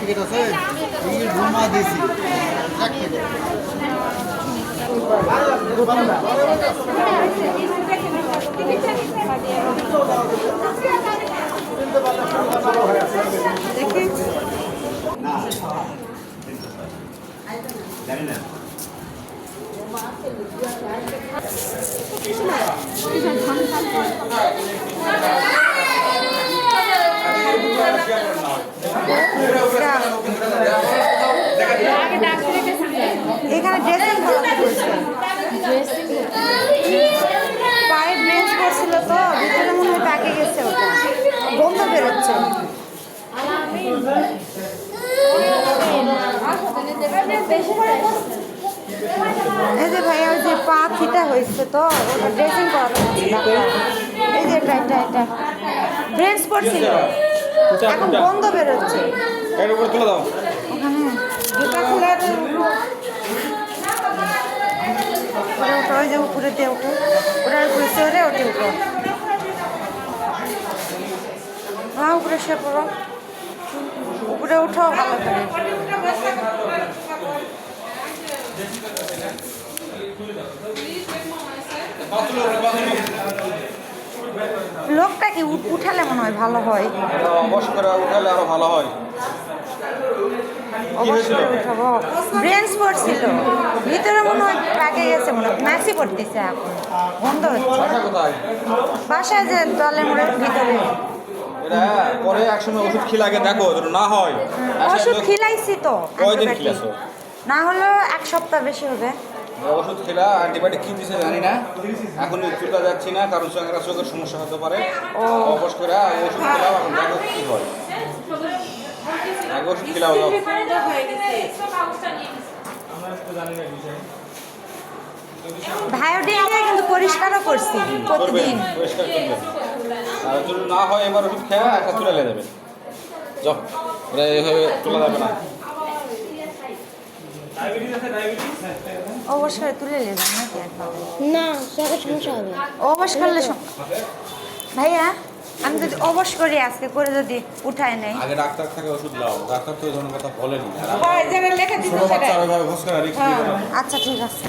ticket আছে ticket ঘুমা দিয়েছি জানি না এখানে ড্রেসিং পায়ে ড্রেস করছিল তো ভিতরে মনে হয় প্যাকে গেছে ওটা গন্ধ বেরোচ্ছে এই যে ভাইয়া ওই যে পা ফিটা হয়েছে তো ওটা ড্রেসিং করাতে এই যে এটা এটা এটা ড্রেস করছিল এখন গন্ধ বেরোচ্ছে এর উপর তুলে দাও ওখানে জুতা খুলে ওই যে উপরে দিয়ে ওঠে ওটার উপরে চড়ে ওঠে উঠো হ্যাঁ উপরে সে পড়ো উপরে উঠো ভালো করে লোকটা কি উঠালে মনে হয় ভালো হয় অবশ্য করে উঠালে আরো ভালো হয় অবশ্যই উঠাবো ব্রেঞ্চ পড়ছিল ভিতরে মনে হয় প্যাকে গেছে মনে হয় ম্যাক্সি পড়তেছে এখন বন্ধ হচ্ছে বাসায় যে দলে মোড়ের ভিতরে এটা পরে একসময় ওষুধ খেলে আগে দেখো না হয় ওষুধ খিলাইছি তো কয়দিন খেলেছো না হলেও 1 সপ্তাহ বেশি হবে ওষুধ খেলা অ্যান্টিবায়োটিক কি দিছে জানি না এখন চুলটা যাচ্ছি না কারণ চোখের সমস্যা হতে পারে অবশ্য করে ওষুধ খেলাও এখন দেখো কি হয় ওষুধ খেলাও দাও ভায়োডিন দিয়ে কিন্তু পরিষ্কারও করছি প্রতিদিন পরিষ্কার করবে আর যদি না হয় এবার ওষুধ খেয়ে একটা তুলে দেবে যাও এটা এইভাবে তোলা যাবে না অবশ্যই তুলে নেবেন নাকি একবার না সবার সমস্যা হবে অবশ করলে ভাইয়া আমি যদি অবশ করি আজকে করে যদি উঠায় নেই আগে ডাক্তার থাকে ওষুধ দাও ডাক্তার তো এই ধরনের কথা বলেনি লেখা দিতে ছোট বাচ্চা ওইভাবে ঘোষ করে রিস্ক আচ্ছা ঠিক আছে